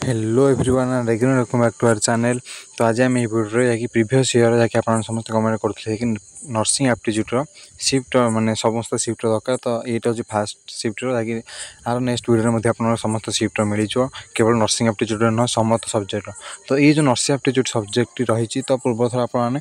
Hello everyone and again welcome back to our channel. तो आज आम भिडियो जहाँकि प्रीवियस ईयर जहाँकि आप समस्त कमेंट करते कि नर्सिंग एप्टीट्यूड्र सिफ्ट माने समस्त सिफ्ट दरकार। तो ये हूँ फास्ट सिफ्टर जहाँकि आर नेक्स्ट वीडियो आप समस्त सिफ्ट मिल केवल नर्सिंग एप्टीट्यूड्र नुह समस्त सब्जेक्ट। तो ये जो नर्सिंग एप्टीट्यूड सब्जेक्ट रही तो पूर्व थर आपने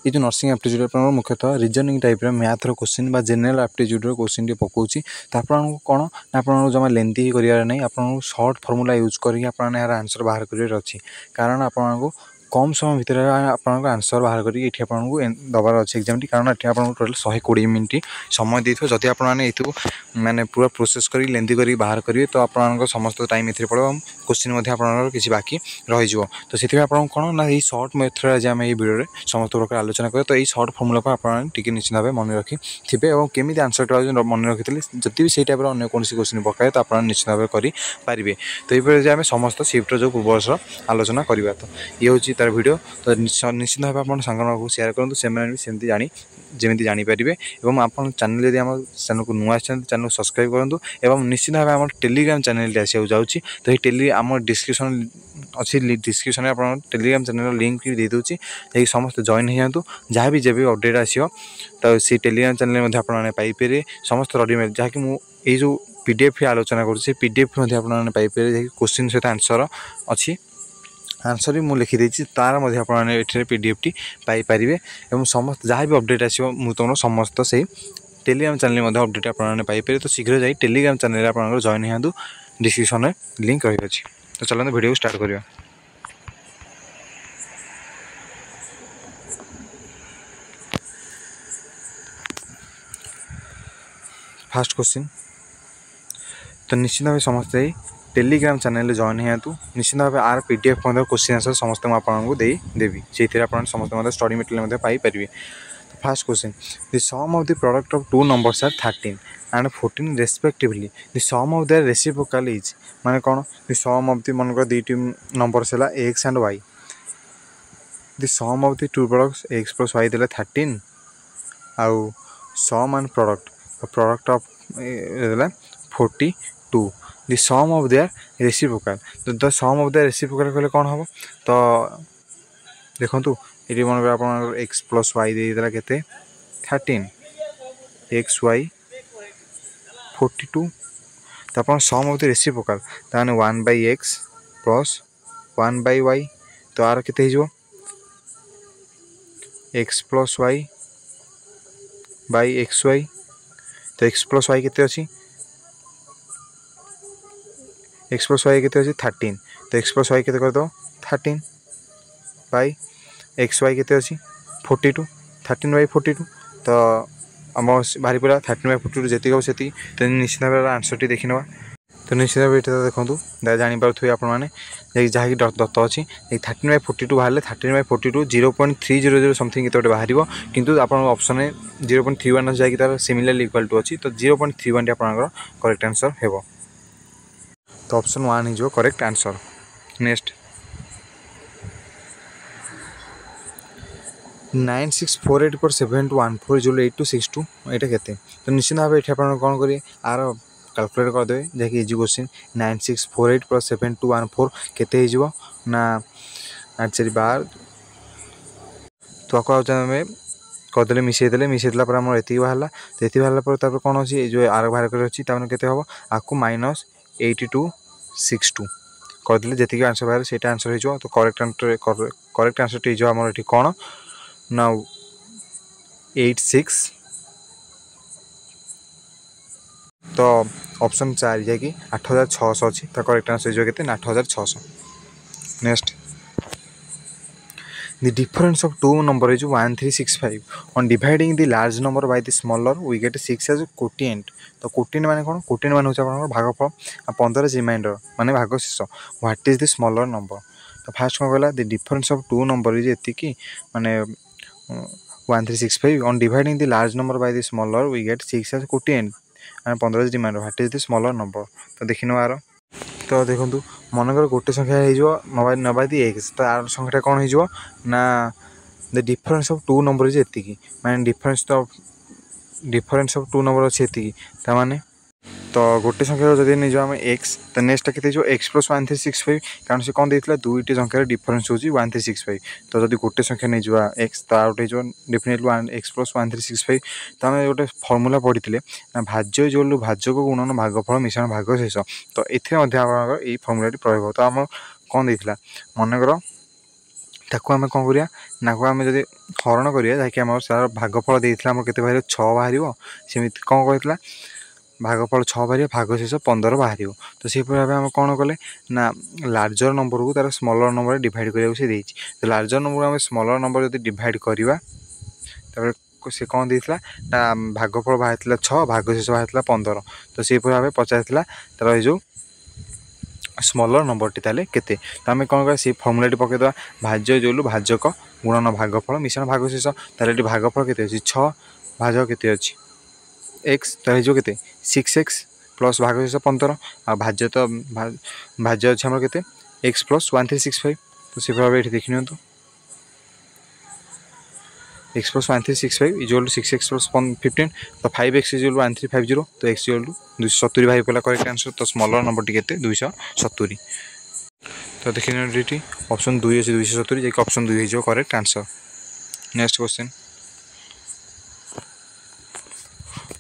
ये जो नर्सिंग एप्टीट्यूड आप मुख्यतः रिजनिंग टाइप मैथ्र क्वेश्चन बा जनरल एप्टीट्यूड क्वेश्चन पकाउची। तो आपको कौन ना आप जमा लेंथी करार नहीं आपको सर्ट फर्मूला यूज करके यार आंसर बाहर कर अच्छी कारण आपको कम समय भितर आपको आंसर बाहर करके आपको दबार अच्छे एग्जाम कारण ये आपको टोटाल 120 मिनट समय देते जदि आपने माने पूरा प्रोसेस कर लेंथी कर बाहर करेंगे तो आपको समस्त टाइम ये पड़ो क्वेश्चन किसी बाकी रही तो से आपको कौन ना ये सर्ट मेथड आज आम भिडियो समस्त प्रकार आलोचना करें। तो ये सर्ट फर्मूला को आपके निश्चित भाव मन रखी थे और केमी आंसर मन रखी थे जब भी से टाइप अन्य कौन क्वेश्चन पकाए तो आप निश्चित भाव करेंगे। तो ये आम समस्त सिफ्टर जो पूर्व वर्ष आलोचना करवा। तो ये हूँ तार वीडियो। तो निश्चित भाव आप सांग सेयार करूँ से जानी जमी जानीपर और आप चैनल जब आम चैनल को नुआ चैनल को सब्सक्राइब करूँ और निश्चित भाव आम टेलीग्राम चैनल आसक जाऊँगी। तो ये टेली आम डिस्क्रिप्शन अच्छी डिस्क्रिप्शन में आप टेलीग्राम चैनल लिंक भी दे दूँगी यही समस्त जॉइन हो जातु जहाँ भी जब अपडेट आसो तो सी टेलीग्राम चैनल आपरे समस्त रेडीमेड जहाँकि मुझे जो पीडीएफ आलोचना कर पीडीएफ आपरे क्वेश्चन सहित आंसर अच्छी आंसर भी मुझे लिखिदी तार आपने पीडीएफ टी पाइपर और समस्त जहाँ भी अपडेट आसो तुम समस्त से टेलीग्राम चैनल अपडेट आपरे। तो शीघ्र जाए टेलीग्राम चैनल आप जॉइन हो डिस्क्रिप्शन में लिंक रही है। तो चलते वीडियो को स्टार्ट करिया। फास्ट क्वेश्चन तो निश्चित भाव समस्ते टेलीग्राम चैनल जॉइन हो निश्चित भाव आर पीडीएफ क्वेश्चन आंसर समस्त आपको देवी से समस्त स्टडी मटेरियल पाइपर। तो first question the sum of the product of two numbers are 13 and 14 respectively the sum of their reciprocal is माने कौन द सम ऑफ द मन दुईटी नंबर्स है X and Y the sum of the two products X plus Y देला 13 आउ sum and product of देला 42 the sum of their reciprocal. तो the sum of their reciprocal कहले कौन हम तो देखो ये मन कर आप एक्स प्लस वाई देला केते 13 एक्स वाई 42 तो आप सम ऑफ द रेसिप्रोकल ताने 1/x प्लस 1/y तो आर केते हो X plus Y by X Y. तो एक्स प्लस वाई केते अछि एक्स प्लस वाई केते अछि 13 तो एक्स प्लस वाई केते कर दो 13 बाई एक्स वाई केते अछि 42 13/42 तो आम बाहरी पड़ा 13/42 जी हम से तो निश्चित भाव आंसर टी देखी ना। तो निश्चित भाव ये देखो जानीपे आपने जहाँकि दत्त अच्छी 13/42 बाहर 13/42 0.300 समथिंग केते बाहर किंतु आप ऑप्शन 0.31 जैक तार सिमिलरली इक्वल टू अच्छी तो 0.31 आप करेक्ट आंसर है। तो ऑप्शन 1 हो करेक्ट आंसर। नेक्स्ट 9648 पर 7214 जो 8262 यहाँ के तो निश्चित भाव ये आप कौन करेंगे आर कैलकुलेट करदे जैसे इजी क्वेश्चन 9648 प्लस 7214 केते हो ना 8 तो आपको करदे मिसेदेले पर आम ये बाहर तो ये बाहर कौन अच्छी जो आर बाहर कर अच्छी केते हम आपको -8262 करदे जी आंसर बाहर से आंसर हो। तो करेक्ट आंसर टी आम ये कौन ना 86 तो ऑप्शन 4 जैकि 8600 अच्छी तो करेक्ट आंसर जो के 8600। Next the difference of two number is 1365 on dividing the large number by the smaller we get 6 as quotient. तो कोटिएंट माने कौन कोटिएंट माने होचा भागफल 15 रिमाइंडर माने भागशेष what is the smaller number. तो फास्ट कौन कहला the difference of two number is एति माने 1365 on dividing the large number by the smaller we get 6 as quotient and 15 reminder what is the smaller number. तो देखिन are तो देखो मनकर गोटे संख्या हो 9/x तो आर संख्या कौन हो ना the difference of two number is एति माने डिफरेंस ऑफ टू नंबर अच्छे एति माने तो गोटे संख्या जब नहीं आम एक्स तो नेक्स्ट के एक्स प्लस 1365 कारण से कौन देता दुईट संख्यार डिफरेन्स हूँ 1365 तो जब गोटे संख्या नहीं जा एक्स तो आउट हो डेफिनेटली एक्स प्लस 1365 तो आम गोटे फर्मूला पढ़ी ना भाज्य जो भाजक गुणन भागफल मिश्रण भाग शेष तो ये फर्मूलाटी प्रयोग हो तो आम कौन देता मनकर ताको आम कौन करिया ना को आम जब हरण करिया जहाँकि आम सार भागफल देता आम के बाहर 6 बाहर सेमती कौन कहता भागफल 6 बाहर भाग शेष 15 बाहर तो से भाव आम कौन कले ना लार्जर नंबर को तार स्मलर नंबर डिवाइड करा तो लार्जर नंबर आम स्मलर नंबर जब डिवाइड करवा से कौन देता ना भागफल बाहर 6 भाग शेष बाहर 15 तो से भाव पचार तार जो स्मलर नंबर टी ताले केते तो आम कौन कर फर्मूलाटी पकईदे भाज्य जो भाजक गुणन भागफल मिश्रण भाग शेष तार भागफल के 6 भाजक के एक्स तो के 6x प्लस भाग शेष 15 आ भाज्य तो भाज्य अच्छे आम के एक्स प्लस 1365 तो से भाव ये देखनी तो X plus 1365 is 6x plus 15 तो 5x इज 1350 तो x इज 270 बाहर पड़ा करेक्ट आंसर तो स्मलर नंबर टी के 270 तो देखिए ऑप्शन 2 अच्छे 270 जैसे ऑप्शन 2 हो correct answer. Next question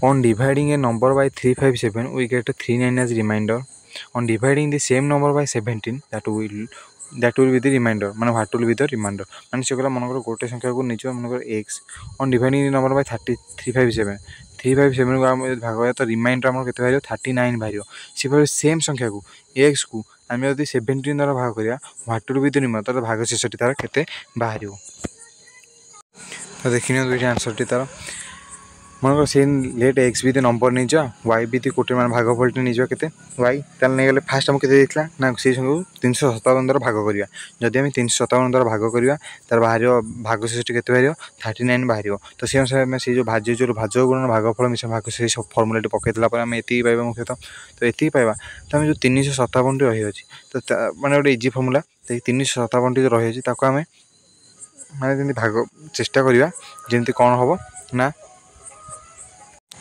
on dividing a number by 357 we get 39 as remainder on dividing the same number by 17 that will be the remainder माने what will be the remainder माने से कहला मनकर गोटे संख्या को निज मनकर x on dividing the number by 357 को हम भाग करा तो रिमाइंडर हमर केते बाहिर 39 बाहिर से पर सेम संख्या को x को हम यदि 17 द्वारा भाग करिया what will be the remainder तो भाग शेषटी तार केते बाहिर तो देखिनियो दुईटा आंसर टी तार मन से लेट एक्स भी नंबर नहीं जा वाई भी कोटे मान भागफल नहीं जा के वाई ताल नहीं गले फास्ट आम के ना से 357 द्वारा भाग करिया जदि आम 357 द्वारा भाग करिया तार बाहर भाग शेष के बाहर 39 बाहर तो से अनुसार से जो भाज्य जो भाजक गुणन भागफल मिश्रण भाग से फर्मूलाटी पकईला आम ये पाइबा मुख्यतः तो ये पाइबा तो आम जो 357 रही अच्छी तो मैंने गोटे इजी फर्मूला 357 जो रही है आम माने भाग चेष्टा करवा जमी कौन हम ना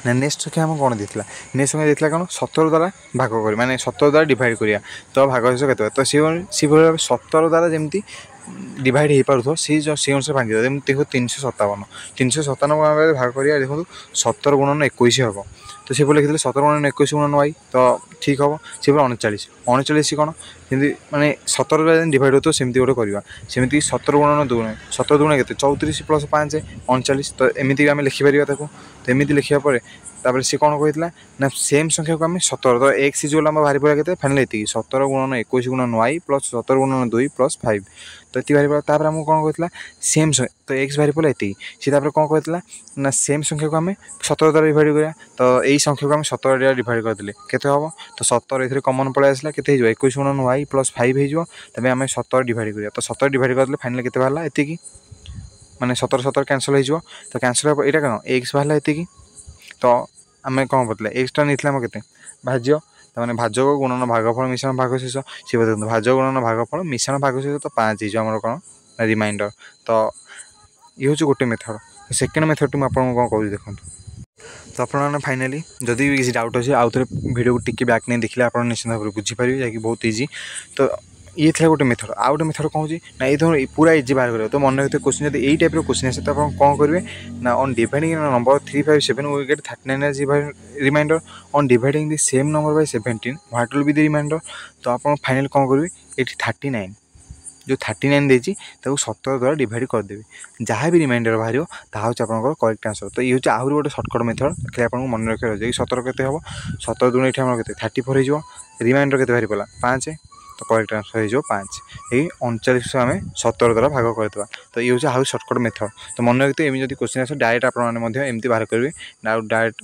ना नेक्स्ट संख्या आम कौन देता नेक्स्ट संख्या देता कौन 17 द्वारा भाग कर माने 17 द्वारा डिवाइड करिया तो भाग शेष के तो सी 17 द्वारा जमी डिवाइड हो पार सी अनुसार भांगी देख देखो 357 भाग करिया देखो 17 गुणन 21 हम तो से लिखी 17 गुणन 21 गुणन वाई तो ठीक हम से 39 कौन जमी माने 17 द्वारा डिवाइड हो सेमती गोटे करवा सेमती 17 गुणन 2 17 गुण के 34 प्लस 5 39 तो एमती आम लिखिपर तो एमती लिखा पर सी कौन कहला ना सेम संख्या को आम 17 तो एक्स जो बाहर पड़ा के फाइनल ये 17 गुणन 21 गुणन वाई प्लस 17 गुणन 2 प्लस 5 तो ये बाहर पड़ा आमको कौन कहला सेम तो एक्स बाहर पड़ा ये सी कौन कहला ना सेम संख्या को आम 17 द्वारा डिवाइड करा तो यही संख्या को आम 17 द्वारा डिवाइड करदे के हम तो 17 ये कमन पड़ा आसला के 21 गुणन वाई प्लस 5 हो तब आम 17 डिवाइड करा तो 17 डिवाइड करदे फाइनल के बाहर ये माने 17 कैनसल हो तो कैनसल यहाँ कौन एक्स बाहर ये तो आम कौन पड़ता एक्सट्रा नहीं आम के भाज्य तो मैंने भाजक गुणन भागफल मिश्रण भाग शेष सी देखते भाजक गुणन भागफल मिश्रण भाग शेष तो 5 हो कौन रिमाइंडर तो ये हूँ गोटे मेथड सेकेंड मेथड मुझे कौन कहूँ देखो तो आपने फाइनाली जदि भी किसी डाउट अच्छे आउ थे वीडियो को टिके बैक नहीं देखले आप निश्चित भाव बुझीपारे जैसे बहुत इजी तो ये था गोटे मेथड आउ गोटे मेथड कौन ना ये पूरा इजी बाहर कर तो मन रखते क्वेश्चन जब यही टाइप क्वेश्चन आसे तो आप कौन करेंगे ना on dividing number 357 we get 39 as reminder on dividing the same number by 17 what will be the reminder तो आप फाइनल कौन करेंगे ये 39 जो 39 देती 17 द्वारा डिवाइड करदेवे जहाँ भी रिमाइंडर बाहर ताहा हूँ करेक्ट आंसर तो ये हूँ आहरी गोटे सर्टकट मेथड खाली आपको मन रखा रही 17 के हम 17 दून ये 34 हो रिमाइंडर के बाहर पड़ा 5 तो करेक्ट आंसर हो 5 ये 39 आम 17 द्वारा भाग करदे तो ये हूँ आहरी सर्टकट मेथड तो मन रखते एम जब क्वेश्चन आस डायरेक्ट आपमती बाहर करेंगे डायरेक्ट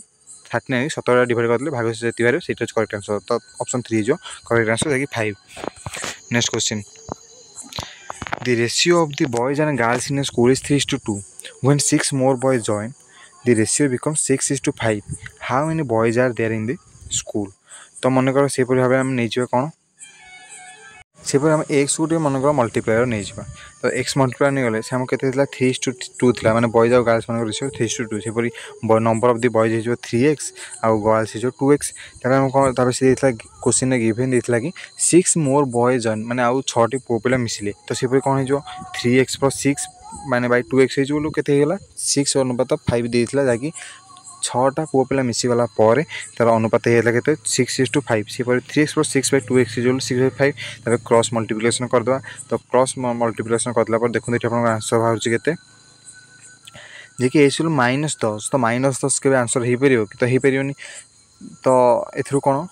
39 17 द्वारा डिवाइड करदे भाग से बाहर से करेक्ट आंसर तो ऑप्शन 3 हो करेक्ट आंसर जैसे 5। Next question The ratio of the boys and girls in a school is 3:2. When 6 more boys join, the ratio becomes 6:5. How many boys are there in the school? तो मन कर से भाव आम नहीं कौन से आम एक्स गोटे मन कर मल्टीप्लायर नहीं तो एक्स मल्टीप्लाई नहीं गले से आम के 3:2 था माने बॉयज और गर्ल्स मान रेशियो 3:2 सेपरी नंबर ऑफ द बॉयज हो 3x आउ गर्ल्स हो 2x तब कौन तब से क्वेश्चन गिभेन देता कि 6 मोर बॉयज माने आउ 6टी पुओ पिला मिसिले तो सेपरी कौन हो 3x + 6 माने बाय 2x हो के 6 अनुपात 5 देता जहाँकि 6टा पुओ पिला मिसीगला तार अनुपात होगा के 6:5 सेपरी 3x + 6/2x 6/5 तब क्रॉस मल्टीप्लिकेशन करदे तो क्रॉस मल्टीप्लिकेशन करदेला देखते ये आप आंसर बाहर के जी एस -10 तो -10 के आंसर हो पार कि तो हो पारे तो ए कौन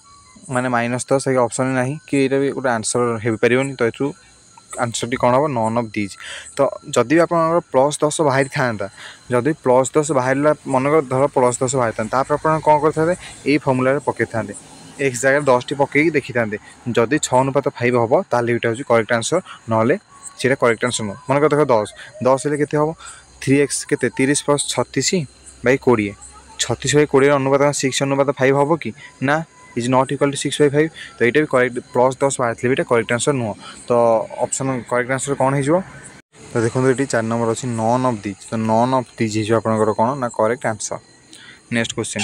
माने -10 ऑप्शन ना कि यहाँ भी गोटे आंसर हो पारे तो ये आंसर टी कौन हम नन ऑफ दीज तो जदि भी आप +10 बाहरी था जदि +10 बाहर मनकर धर +10 बाहरी था आप कौन करते ये फर्मूला पकई था एक्स जगह 10टी पकईकि देखी था जदि 6:5 हम ताल ये हूँ करेक्ट आंसर ना करेक्ट आंसर नुह मनकर देख 10 हेल्ले के हम 3x के 30 + 36/20 36/20 अनुपात 6 अनुपात 5 हम कि ना इज नॉट इक्वल टू 6/5 तो ये भी करेक्ट +10 बाहर भी करेक्ट आंसर नुह तो ऑप्शन करेक्ट आंसर कौन हो तो देखो ये 4 नंबर अच्छी नन ऑफ दीज तो नन ऑफ दीज हो कौन ना करेक्ट आंसर। नेक्स्ट क्वेश्चन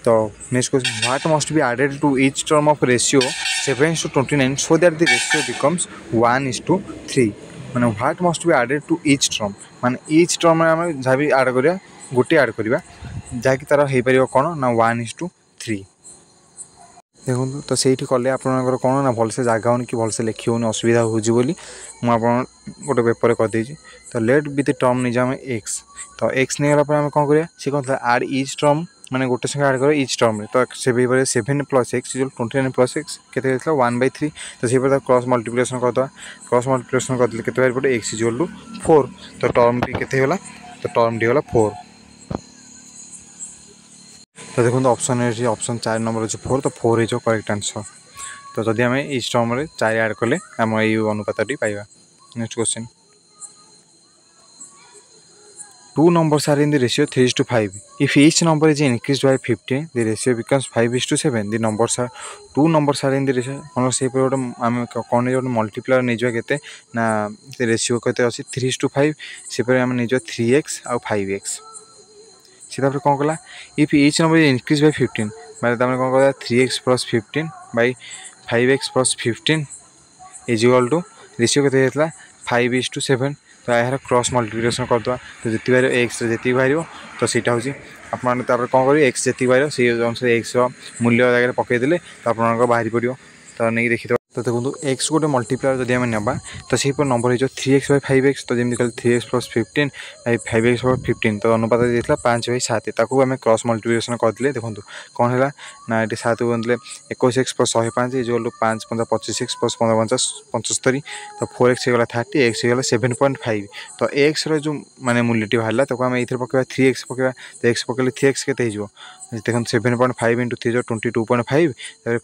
तो next question what must be added to each term of ratio 7:29 so that the ratio becomes 1:3 माने what must be added to each term माने each term में जहाँ भी add करिया गोटे ऐड करिया जहाँकि तार हो पार कौन ना 1:3 देखो तो सही कले आपंकर कौन ना भलसे जगह होनी कि भलसे लिखी होनी असुविधा होजी बोली मुझे गोटे पेपर करदे तो लेट बी द टर्म नहीं आम एक्स तो एक्स नहीं गला आम कौन करिया सी कौन आड ईच टर्म माने गोटे संगे आड कर ईच टर्म तो से 7 + x 29 + x के 1/3 तो से क्रॉस मल्टीप्लिकेशन करदे क्रॉस मल्टीप्लिकेशन करदे के बाहर पड़े x = 4 तो टर्म टी के तो टर्म टी गला 4 तो देखो ऑप्शन ऑप्शन 4 नंबर अच्छे 4 तो 4 हो करेक्ट आंसर तो जदि आम इच टर्म 4 ऐड कले आम ये अनुपात पाइबा। Next question 2 numbers are in the ratio 3:5 if each number is increased by 15 the ratio becomes 5:7 the numbers are 2 numbers are in the ratio मतलब से गोटे आम कौन गोटे मल्टीप्लायर नहीं जावा के ना रेशियो के अच्छी 3:5 से आम नहीं 3x आउ 5x सीधा कौन कला if each number increase by 15 माने तुम कौन करा 3x + 15 / 5x + 15 is equal two ratio के 5:7 तो यार क्रॉस मल्टीप्लिकेशन करदे तो जी बाहर एक्स जी बाहर तो सीटा हूँ आप कौन करेंगे एक्स जी बाहर से अनुसार एक्स मूल्य जगह पकईदे तो आप बाहर पड़ो तो नहीं देखी तो देखो एक्स गोटे मल्टीप्लायर जब आम ना तो से नंबर हो 3x/5x तो जमी कल 3x + 15 / 5x/15 तो अनुपात देता 5/7 ताकू आम क्रॉस मल्टीप्लिकेशन करदे देखो कौन है ना ये 7 को बदले 21x + 105 इज 5 × 25x + 15 × 75 तो 4x होगा 30 x होगा 7.5 तो एक्स रो माने मूल्यटी बाहर तो आम ये पकड़ा 3x पकड़ा तो एक्स पकड़े 3x के देखो 7.5 × 3 = 22.5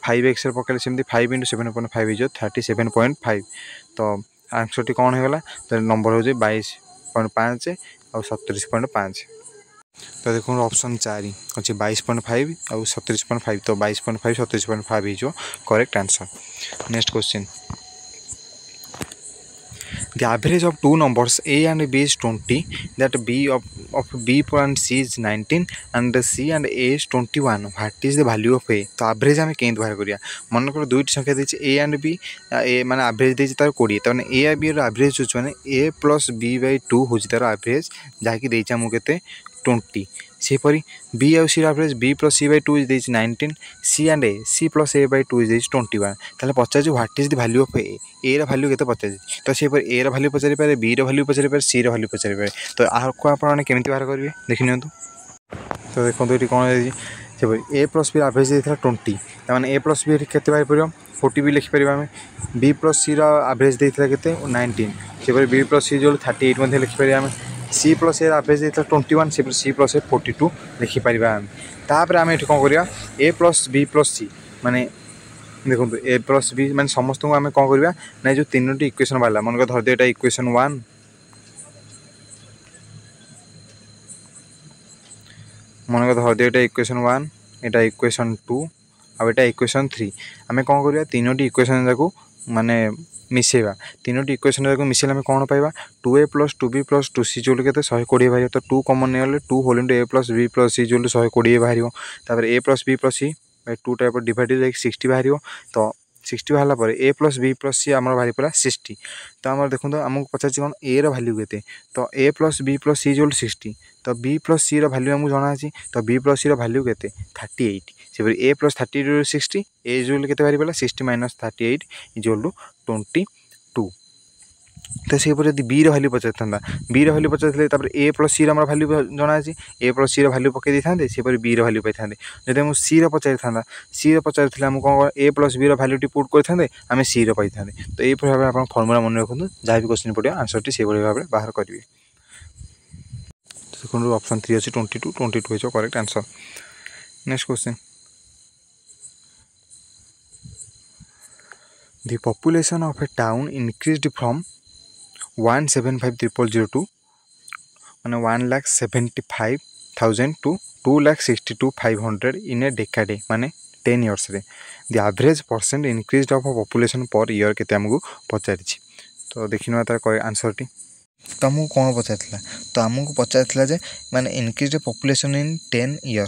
5x पकड़े सेमती 5 × 7.5 इज 37.5 तो आंसर टी कौन होगा तो नंबर हो 22.5 और 37.5 तो देखो ऑप्शन 4 अच्छे 22.5 और 37.5 तो 22.5 37.5 हो correct answer. Next question the average of two numbers a and b is 20 that b of b and c is 19 and c and a is 21 what is the value of a तो average आम कें बाहर करिया मन कर दुईट संख्या देछि a and b ए माने average देछि तार 20 त माने a b रो average होछ माने a + b/2 होछि तार average जाकि देछि हमु केते 20 सेपरी बी आउ सी एवरेज बी + c/2 देछि 19 सी एंड c + a/2 देछि 21 ताले पचार what is the value of A रो वैल्यू केते पचार तो सेपरी ए रो वैल्यू पचारि पारे बी रो वैल्यू पचारि पारे सी रो वैल्यू पचारि पारे तो आको आपण माने केमिति बाहर करिवे देखि नियंतु तो देखो ये कौन है सेपरी ए + बी एवरेज देथिला 20 त माने ए + बी केते बाहर परियो 40 भी लिखि परिबा हमें बी + सी रो एवरेज देथिला केते 19 सेपरी बी + सी जो 38 मध्ये लिखि परिया हमें सी + ए एवरेज देता 21 से सी + ए 42 लिखिपर आम तापर आम ये कौन करिया ए + बी + सी माने देखो ए + बी माने समस्त को आम कौन करिया ना जो तीनोटी इक्वेशन बाला मन को धर दे एटा इक्वेशन 1 मन को धर दे एटा इक्वेशन 1 एटा इक्वेशन 2 आउ एटा इक्वेशन 3 आमे कोन करिया तीनोटी इक्वेशन जाको माने मिसेबा तीनोटी इक्वेशन जाको मिसेला आमे कोन पाइबा 2a + 2b + 2c जोल केते 120 बाहिर तो 2 कॉमन नेले 2 whole into a + b + c जोल 120 बाहिर तापर a + b + c by 2 type divide हो 60 बाहिर तो 60 बाहला पर a + b + c हमर बाहिर पला 60 तो हमर देखो तो हमको पचार कोन a रो वैल्यू केते तो a + b + c जोल 60 तो b + c रो वैल्यू हमको जाना अछि तो b + c रो वैल्यू केते 38 से a + 30 60 a जोल केते बाहिर पला 60 - 38 इक्वल टू 22 तो से पर यदि b रो वैल्यू पचार थांदा b रो वैल्यू पचार थले तापर a + c रो हमर वैल्यू जाना अछि a + c रो वैल्यू पके दी थांदे से पर b रो वैल्यू पाइ थांदे जदि हम c रो पचार थांदा c रो पचार थले हम कोन a + b रो वैल्यू टी पुट कर थांदे हमें c रो पाइ थांदे तो ए पर भाबे आपण फार्मूला मन रखु जा भी क्वेश्चन पडियो आंसर टी से बडे भाबे बाहर करिवे सेकंड ऑप्शन 3 अछि 22 is correct answer next question The population of a town increased from 175,000 to 1,75,000 to 2,62,500 in a decade माने 10 years रे the average percent increased of population per year केते हमको पचारिछि तो देखिनवा तार आंसर टी तो आमको कौन पचार तो आमको पचार जे माने इनक्रीज पॉपुलेशन इन 10 ईयर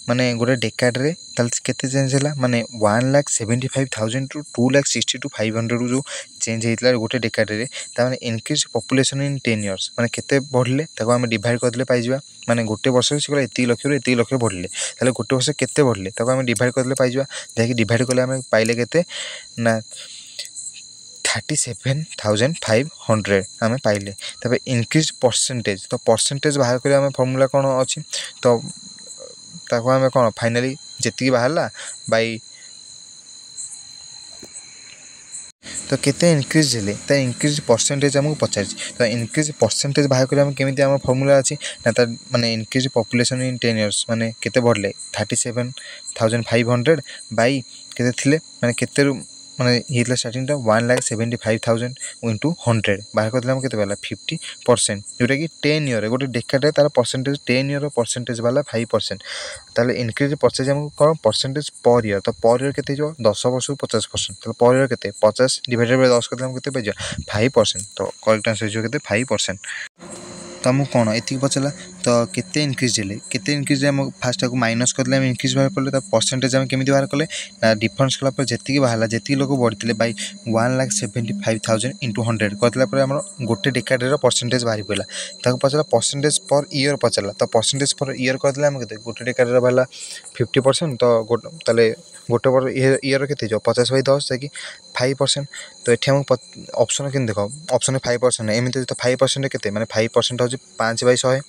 माने गोटे डेकाड रे केते चेंज है माने 1,75,000 टू 2,62,500 जो चेंज होता गोटे डेकाड रे माने इनक्रीज पॉपुलेशन इन 10 ईयर्स माने केते बढ़ले ताको हम डिवाइड करले पाइ जिबा माने गोटे वर्ष से एती लक्ष बढ़ले ताले गोटे वर्ष केते बढ़ले ताको हम डिवाइड करले पाइ जिबा जाकि डिवाइड करले हम पाइले केते ना 37,500 आम पाइले तबे इनक्रीज परसेंटेज तो परसेंटेज बाहर कर आम फॉर्मूला कौन अच्छी तो ताको आम कौन फाइनली जी बाहरला बाई तो केते इनक्रीज हेले तो इनक्रीज परसेंटेज आमको पचार तो इनक्रीज परसेंटेज बाहर कर केमी आम फॉर्मूला अच्छी ना तार माने इनक्रीज पॉपुलेशन इन 10 इयर्स माने केते बढ़ले 37,500 बाई केते थिले माने केते माने ये स्टार्टिंग 1,75,000 इंटू 100 बाहर कर केते वाला 50% जोटा कि 10 ईयर गोटे डेकाड तार परसेंटेज 10 ईयर परसेंटेज वाला 5% ताले इनक्रीज परसेंटेज हमको कौन परसेंटेज पर ईयर तो पर ईयर केते जो 10 वर्ष 50% तो पर ईयर केते 50 डिवाइडेड बाय 10 करले हम केते पाइ 5% तो करेक्ट आंसर जो केते 5% तो आमको कौन एति पचला तो केते इनक्रीज हेले केते इनक्रीज हम फास्ट को माइनस करले हम इनक्रीज बाहर पड़ले परसेंटेज हम केमिति बाहर कले ना डिफरेंस कला पर जेति बाहरला जेति लोक बढ़ितले बाय 1,75,000 इंटू 100 करतला पर हमर गोटे डेकाड रो परसेंटेज बाहर पड़ला ताको पचला परसेंटेज पर ईयर पचला तो परसेंटेज पर ईयर करतले हम केते गोटे डेकाड रो बाहरला 50% तो ताले गोटे पर ईयर केते जो 50/10 कि 5% तो एठी हम ऑप्शन केन देखो ऑप्शन 5% एमिति तो 5% केते माने 5% हो 5/100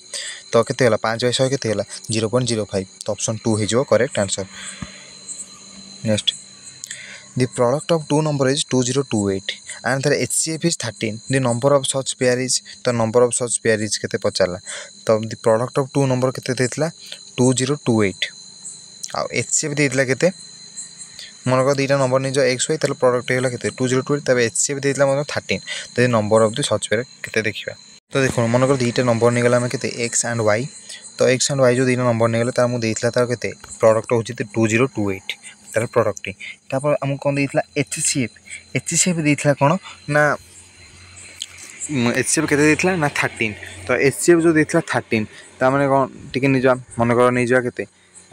तो केते हला 5/100 केते हला 0.05 तो ऑप्शन 2 हे जो correct answer next The product of two number is 2028 and their HCF is 13 the number of such pair is the number of such pair is केते पचारला तो the product of two number केते देतला 2028 आ HCF देतला केते मन को दीटा number नि जो xy तले product हेला केते 2028 तबे HCF देतला मन 13 तो number of the such pair केते देखिबा तो देखो मन को दीटा नंबर नि गला हम केते x एंड y तो x एंड y जो दीटा नंबर नि गला तार मु देतला तार केते प्रोडक्ट होची 2028 तार प्रोडक्ट तापर हम कोन देतला HCF देतला कोन ना HCF केते देतला ना 13 तो HCF जो देतला 13 ता माने कोन टिके नि जा मन को नि जा केते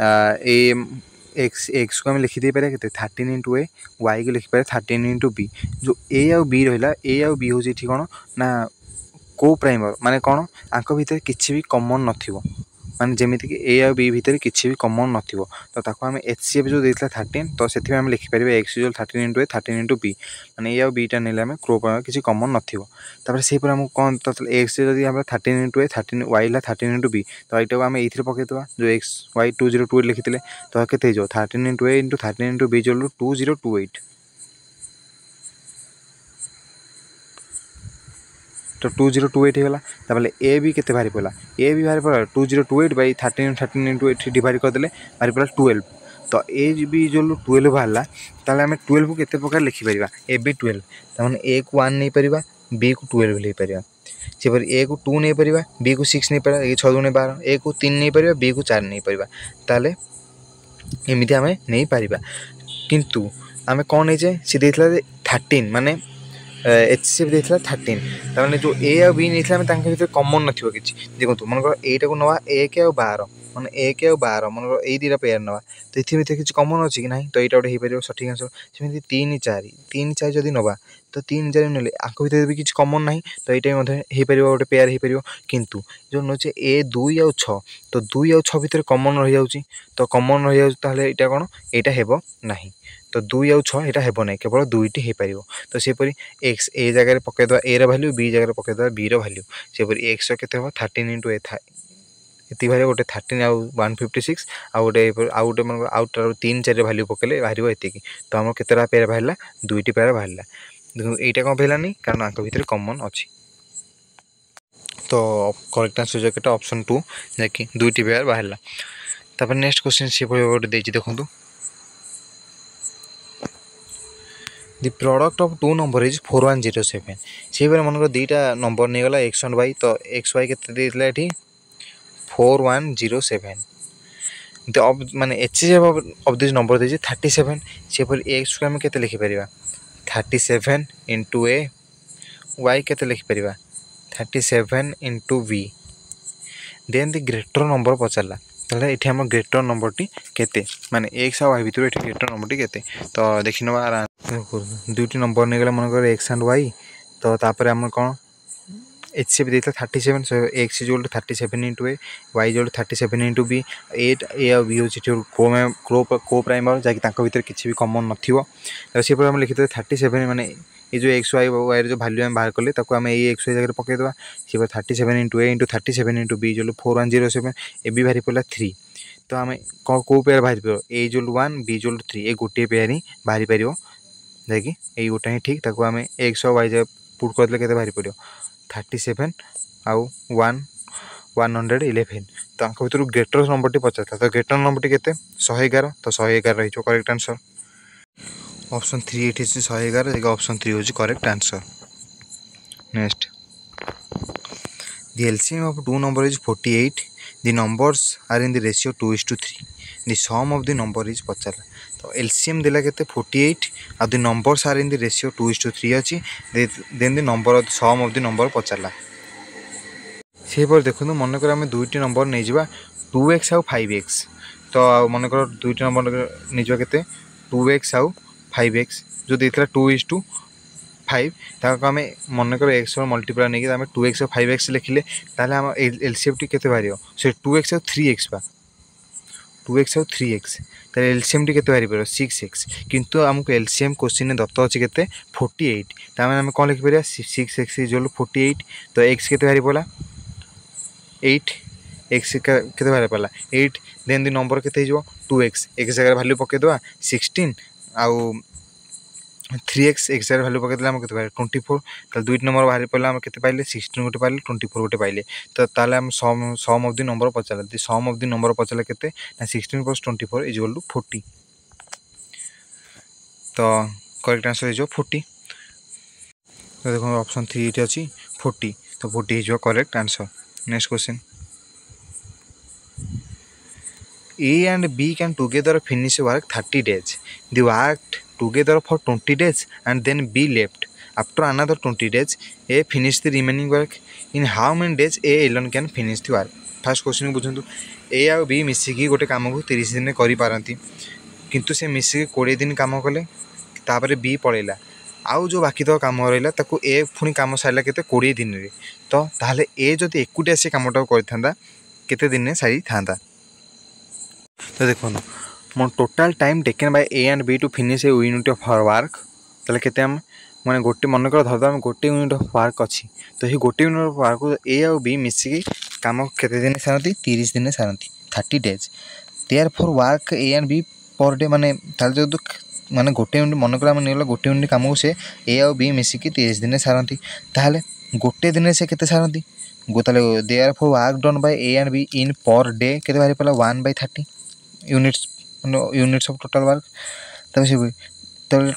ए x को हम लिखि दे पारे केते 13 * a y को लिखि पारे 13 * b जो a और b रहला a और b हो जे ठी कोन ना को प्राइमर माने कोन आंको भीतर किछि भी कॉमन नथिवो माने जेमिति कि a और b भीतर किछि भी कॉमन नथिवो तो ताको हम HCF जो देतला 13 तो सेथि हम लिखि परिबे x = 13 * a 13 * b माने a और b टा नेले हम क्रो प्राइमर किछि कॉमन नथिवो तापर से पर हम कोन तो x जदी हम 13 * a 13 y ला 13 * b तो एटा हम एथिरे पकेतबा जो x y 2028 लिखितले तो केते जो 13 * a * 13 * b = 2028 तो 2028 हेला तबले a भी केते भारी पला a भी भारी पला 2028 बाय 13 * 8 डिवाइड कर देले भारी पला 12 तो a भी जो 12 भाला ताले हम 12 को केते प्रकार लिखि परिबा a भी 12 तमन a को 1 नै परिबा b को 12 ले परिबा से पर a को 2 नै परिबा b को 6 नै परिबा ए 6 * 12 a को 3 नै परिबा b को 4 नै परिबा ताले एमिति हमें नहीं पारिबा किंतु आम कौन नहीं सी देता 13 माने HCF देता 13 तार जो ए आ बी नहीं भर कमन ना कि देखो मन एटा को नवा 1 और 12 मैंने 1 और 12 मन यही दुटा पेयर नवा तो ये किसी कमन अच्छी कि ना तो यहाँ गोटे हो सठिक आंसर सेमती 3 4 3 4 जब नवा तो 3 4 ना आंक भितर भी किसी कमन ना तो यहाँ गोटे पेयर हो पार किंतु जो नौचे ए 2 और 6 तो 2 और 6 भितर कमन रही जाऊँगी तो कमन रही जाए यहाँ कौन यहाँ हेब ना तो 2 और 6 यहाँ हेब ना केवल 2टी हो पार तो सेपरी एक्स ए जगह पकईदे ए रैल्यू बी जगह पकईदे बी रैल्यू सेपरी एक्स के 13 इंटू ये भाई गोटे 13 आउ 156 आउ गोटे मन आउट 3 4 भैल्यू पकड़े बाहर ये तो आम के पेयर बाहर 2टी पेयर बाहर देखो यहाँ कौन पारानी कारण आंक भितर कमन अच्छी तो करेक्ट आंसर जैसे ऑप्शन 2 जैकि 2टी पेयर बाहर तापर नेक्स्ट क्वेश्चन सी गोटे देखो the product of two number is 4107 से मन दुईटा नंबर नहीं गला एक्स एंड वाई तो एक्स वाई के 4107 माने HCF ऑफ दिस नंबर दे 37 से एक्स को आम के लिखिपर 37 इंटू ए वाई के लिखिपर 37 इंटू बी देन दि ग्रेटर नंबर पचारा ताहले ये आम ग्रेटर नंबर टी केते माने एक्स और वाई भितर ये ग्रेटर नंबर टी केते तो देखि नवा दुईटी नंबर नहीं गला मन एक्स एंड वाई तो तापर आम कौन HCF देता 37 so X is equal to 37 into A Y is equal to 37 into B at A और बी हूँ को प्राइमर जहाँकि भितर किसी भी कमन नथिबो आम लिखिते 37 माने ये जो एक्स वाई वाई जो भैल्यू आम बाहर कले आम ये एक्स वाई जगह पकईदे सी 37 इंटू ए इंटू 37 इंटू बी जो 4107 ए भी बाहरी पड़ा 3 तो आम कौ पेयर बाहरी पार ए जो 1 बी जो 3 ये गोटे पेयर ही बाहरी पार जैकि ये गोटा ही ठीक आम एक्स और वाई जगह पुट करदे के बाहरी पड़ो 37 आउ 111 तो आंक भर ग्रेटर नंबर टी पचार तो ग्रेटर नंबर टी के 111 तो 111 रही करेक्ट आंसर ऑप्शन 3 ये 111 जगह ऑप्शन 3 हूँ correct answer next the LCM of two number is 48 the numbers are in the ratio 2:3 the sum of the number is पचार तो LCM देला केते 48 आ the numbers are in the ratio 2:3 अच्छी then the number of the sum of the number पचारा से देखो मनकर आम दुईटी नंबर नहीं जावा 2x आउ 5x तो मनकर दुईटी नंबर नहीं जावा केते 2x आउ 5x जो देता 2:5 ताको आम मनकर एक्स मल्टीप्लाई नहीं आम 2x और 5x लिखिले ताले आम एलसीएम टी केते बाहर से 2x और 3x बा 2x और 3x ताले एलसीएम टी केते बाहरी पर 6x किंतु आमको एलसीएम क्वेश्चन दत्त अच्छी केते 48 तामे आम कौन लिखिपर 6x इज इक्वल टू 48 तो x केते बाहरी पड़ा 8 x केते बाहरी पड़ा 8 देन द नंबर केते हो 2x x जगह वैल्यू पकईदे 16 आउ 3x x जगह वैल्यू पकईदे आम के 24 तो दुईट नंबर बाहरी पड़ा आम के पाइले 16 गोटे पाइले 24 गोटे पाइले तो ताले आम सम ऑफ द नंबर पचारा सम ऑफ द नंबर पचारा केते ना 16 + 24 इज इक्वल टू 40 तो करेक्ट आंसर हो 40 तो देखो ऑप्शन 3 ये अच्छी 40 तो 40 हो correct answer next question A and B can together finish work 30 days. They worked together for 20 days and then B left. After another 20 days, A finished the remaining work. In how many days A alone can finish the work? First question बुझंतु A और B मिसिकी गोटे काम को 30 दिन करि पारंती किंतु से मिसिकी 20 दिन काम कले तापर B पळेला आउ जो बाकी तो काम रहा ताकू ए पुणी काम सारा के 20 दिन रे तो ताहले ए जदि एकुटिया से कामटा करता केते दिन में सारी था तो देखो मोर total time taken by A and B to finish a unit of work ताले केते हम माने गोटे मन कर धरदा हम गोटे यूनिट ऑफ वर्क अच्छी तो ये गोटे यूनिट ऑफ वर्क ए और बी मिसिकी काम केते दिन सारती 30 दिन सारती 30 days therefore work A and B per day माने ताले जो माने गोटे यूनिट मन कर नहीं गोटे यूनिट काम को से ए और बी मिसिकी 30 दिन सारती ताहले गोटे दिन से केते सारती ताले therefore work done by A and B in per day केते बाहरी पला 1/30 यूनिट्स ऑफ टोटल वर्क तब से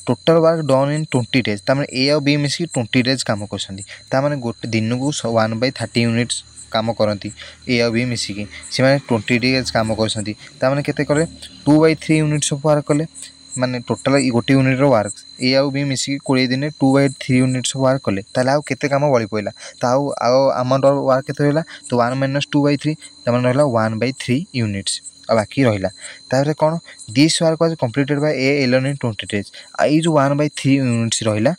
total work done in 20 days तमें ए और बी मिसिक 20 डेज काम कर गोटे दिन को 1/30 यूनिट्स काम करती ए और बी मिसिकी से 20 डेज काम कर 2/3 यूनिट्स ऑफ वर्क कले माने टोटाल गोटे यूनिट वर्क ए आउ बी मिसिक 20 दिन 2/3 यूनिट्स वर्क कले ताले आउ केते काम बळी पइला तो आउ अमाउंट ऑफ वर्क केते रहला तो 1 - 2/3 तमन रहला 1/3 यूनिट्स आ बाकी रहिला तारे कोन this work was completed by A alone in 20 days आ ई जो 1/3 यूनिट्स रहिला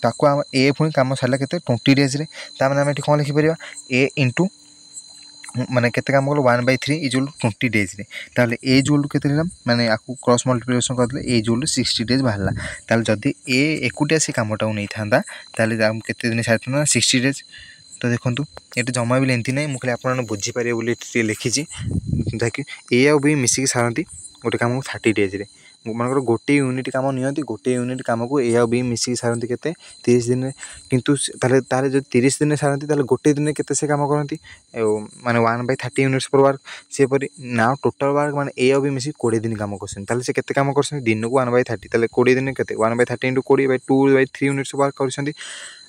ताको हम ए पुनी काम साला केते 20 डेज रे ता माने हम एठी कोन लिखि परिबा ए इनटू माने केते काम कलो 1/3 इजुअल 20 डेज रे ताले ए इजुअल केते लेला माने आकु क्रॉस मल्टीप्लिकेशन करले ए इजुअल 60 डेज बाहरला ताले जदी ए एकुटिया से कामटा नै थांदा ताले हम केते दिन साथना 60 डेज तो देखंतु एटे जमा भी लेंथी नै मुखले आपन बुझी पारे बोली लिखि छी जाकि ए आ बी मिसी के सारंती गोटे काम 30 डेज रे मानकर गोटे यूनिट काम नियंती गोटे यूनिट काम को ए आ बी मिसी सारंती केते 30 दिन किंतु ताले तारे जो 30 दिन सारंती ताले गोटे दिन केते से काम करंती माने 1/30 यूनिट्स पर वर्क से परि नाउ टोटल वर्क माने ए आ बी मिसी 20 दिन काम करसन ताले से केते काम करसन दिन को 1/30 ताले 20 दिन केते 1/30 * 20/2/3 यूनिट्स वर्क करसन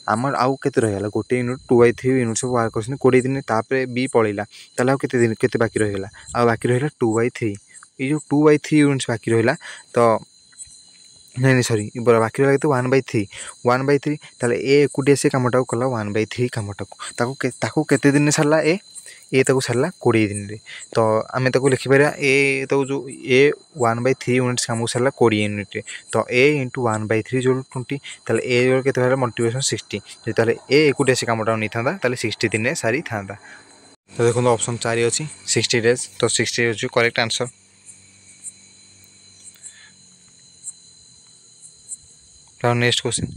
आमर आउ केते रहला गोटे यूनिट 2/3 यूनिट्स वर्क करसन 20 दिन तापरे बी पळिला ताले आउ केते दिन केते बाकी रहला आ बाकी रहला 2/3 ये जो 2/3 यूनिट्स बाकी रहला तो नहीं सॉरी बरा बाकी रहला तो 1/3 ताले ए कुटे से कामटा कला 1/3 कामटा ताको केते दिन सरला ए ताको सरला 20 दिन रे तो आमे ताको लिखि परिया ए तो जो ए 1/3 यूनिट्स काम सरला 20 यूनिट रे तो ए * 1/3 जो 20 ताले ए जो केते रहला मल्टीप्लिकेशन 60 जे ताले ए कुटे से कामटा नै थांदा ताले 60 दिन रे सारी थांदा तो देखो ऑप्शन 4 अछि 60 डेज तो 60 is correct answer. Now next question.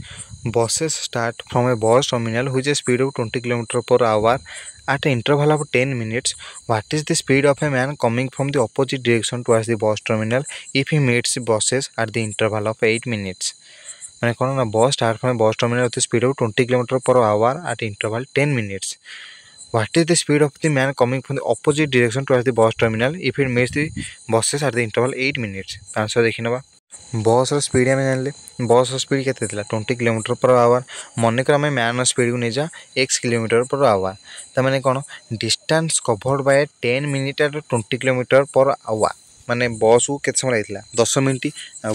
Buses start from a bus terminal which is speed of 20 km/h at an interval of 10 minutes. What is the speed of a man coming from the opposite direction towards the bus terminal if he meets buses at the interval of 8 minutes? माने कोन ना बस start from bus terminal with speed of 20 km/h at interval 10 minutes. What is the speed of the man coming from the opposite direction towards the bus terminal if he meets the buses at the interval 8 minutes? Answer देखिनबा बस speed आम जान बस speed के 20 km/h मन कर आम man speed को नहीं जा x km/h तमें कौन distance covered by 10 minute at 20 km/h माने बस को केते समय लागला 10 मिनिट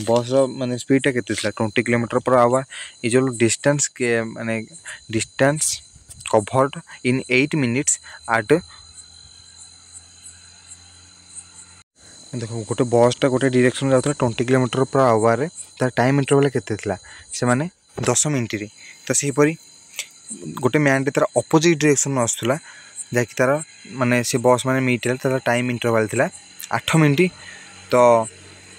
बस माने स्पीड के 20 km/h ये जो डिस्टेंस के माने distance covered in 8 minutes at देखो गोटे बसटा गोटे डायरेक्शन जाता 20 km/h रे तार टाइम इंटरवल केते थिला से माने 10 मिनिट रे तो सेहीपरि गोटे मैन तार अपोजिट डायरेक्शन आसुला जाकि तार माने से बस माने मीट तार टाइम इंटरवल थिला 8 मिनिट तो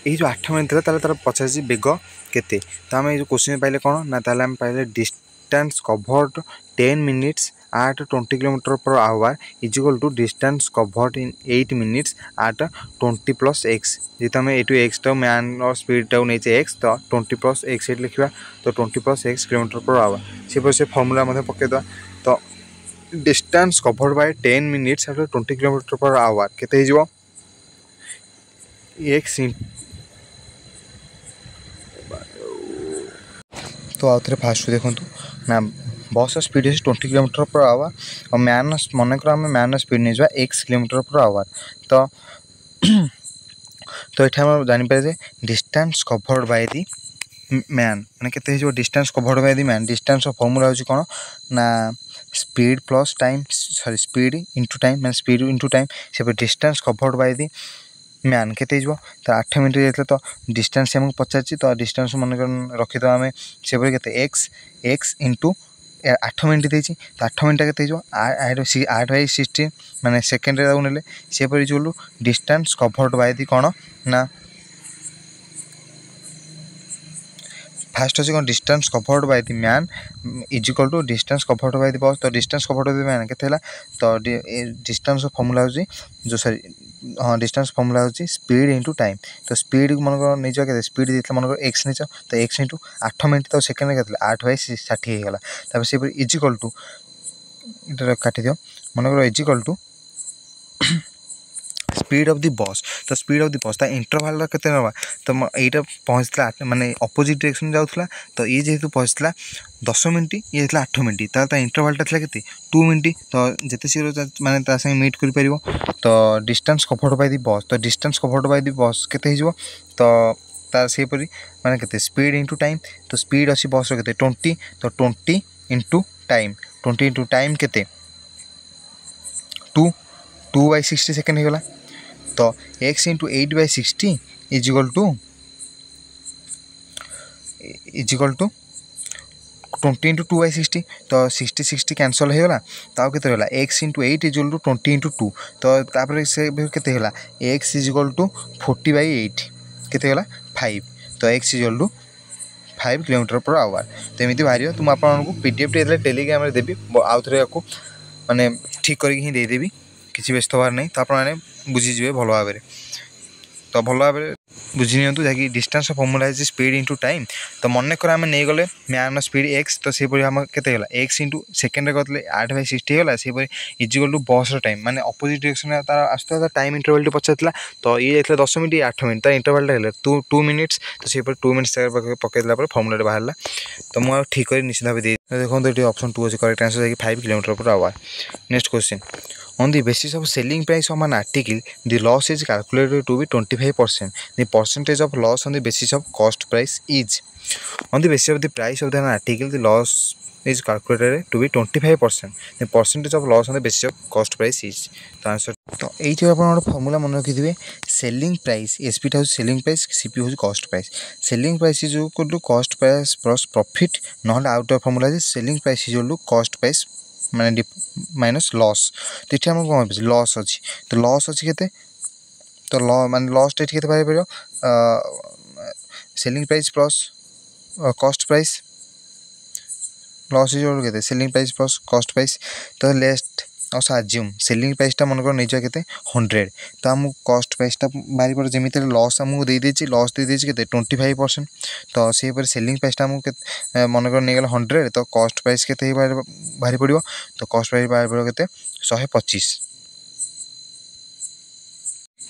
ये जो 8 मिनिट थिला तार पचासी बेग केते तो आम जो क्वेश्चन पाइले कोन ना ताले हम पाइले distance covered 10 minutes at 20 km/h is equal to distance covered in 8 minutes at 20 plus x जे तमे एटू x तो मैन और स्पीड टाउ नै छै x तो 20 plus x एट लिखबा तो 20 plus x km/h से पर से फार्मूला मध्ये पके द तो distance covered by 10 minutes at 20 km/h केते हिजबो x तो आउथरे फास्ट देखंतु ना बस स्पीड है 20 km/h और मैन मन कर आम मैन स्पीड नहीं जावा x km/h तो तो ये जानी पारे distance covered by the man माने केते हो distance covered by the man distance formula हो कोन ना speed plus time sorry speed into time माने स्पीड इनटू टाइम से distance covered by the man केते हो तो 8 मिनिट जायतले तो डिस्टेंस हमको पचाची तो डिस्टेंस मन रखि दो आमे से केते x इनटू 8 मिनिट देछि तो 8 मिनिट केते जो 8/16 माने सेकंड रे दाउ नेले से परि जोलु डिस्टेंस कवर्ड बाय दी कोन ना फास्ट अछि कोन distance covered by the man is equal to distance covered by the bus तो distance covered by the man केते हला तो डिस्टेंस फॉर्मूला हो जो सॉरी हाँ डिस्टेंस फॉर्मूला हो स्पीड इनटू टाइम तो स्पीड मन को नहीं जा के स्पीड देतला मन को x नहीं जा तो x इनटू 8 मिनिट तो सेकंड रे केतला 8/60 हे गला तब से इज इक्वल टू इधर काटी दियो मन को is equal to speed of the bus तो स्पीड ऑफ द बस ता इंटरवल केते नबा तो एटा पहुंचला माने अपोजिट डायरेक्शन जाउथला तो ये जेतु पहुंचला 10 मिनिट ये हेतला 8 मिनिट ता इंटरवल ता थला केते 2 मिनिट तो जेते शीघ्र माने ता संग मीट करि परिबो तो distance covered by the bus तो distance covered by the bus केते हिजबो तो तार सेपरी माने केते स्पीड इंटू टाइम तो स्पीड अच्छी बस केते 20 तो 20 इंटू टाइम 20 इंटू टाइम केते 2/60 सेकेंड होगा तो x into 8/60 is equal to 20 into 2/60 तो 60 कैंसल होगा तो के x into 8 is equal to 20 into 2 तो तापर से केते होला x इज इक्वल टू 40/8 केते होला 5 तो x is equal to 5 kilometer per hour तो एमती बाहर तो मुझे पीडीएफ टे टेलीग्राम देवी आउ थे आपको माने ठीक करके ही देदेवी किसी व्यस्त हबार नहीं तो आपने बुझीजे भल भाव तो भल भाव बुझी नि जहाँकि डिस्टेंस फर्मुला है स्पीड इंटू टाइम तो मन कर आम नहीं गले मैन स्पीड एक्स तो सेपरी आम के एक्स इंटू सेकेंड करते 8/60 होगा सेपरी इजिकल टू बस टाइम माने अपोजिट डायरेक्शन तार आसता टाइम इंटरवल पचार तो ये 10 मिनट 8 मिनट तार इंटरवल 2 मिनिट्स तो सेपरी 2 मिनिट्स पकईला फर्मुला बाहर तो मुझे ठीक कर निश्चित भाव देखो ये ऑप्शन 2 अच्छे correct answer 5 kilometer per our next question on the basis of selling price of an article the loss is calculated to be 25%. The percentage of loss on the basis of cost price is on the basis of the price of an article the loss is calculated to be 25%. The percentage of loss on the basis of cost price is the answer तो ये आप formula मन रखिथे selling price SP टा selling price CP हूँ cost price selling price is equal to cost price plus profit ना out of formula selling price is equal to cost price माने minus loss तो ये आम कौन लॉस अच्छी तो लॉस अच्छी के तो माने लॉस के बाहर पड़ो selling price plus cost price loss is के selling price plus cost price तो लेस्ट और आज्यूम सेलिंग प्राइसटा मन कर नहीं के 100 तो आम कॉस्ट प्राइसटा बाहर पड़े जमी लॉस आमको देदेची लॉस देदेची के 25% तो सेपर सेलिंग प्राइसटा आमको मन कर नहीं गला 100 तो कॉस्ट प्राइस के बाहर पड़ो तो कॉस्ट प्राइस बाहर पड़ो के 125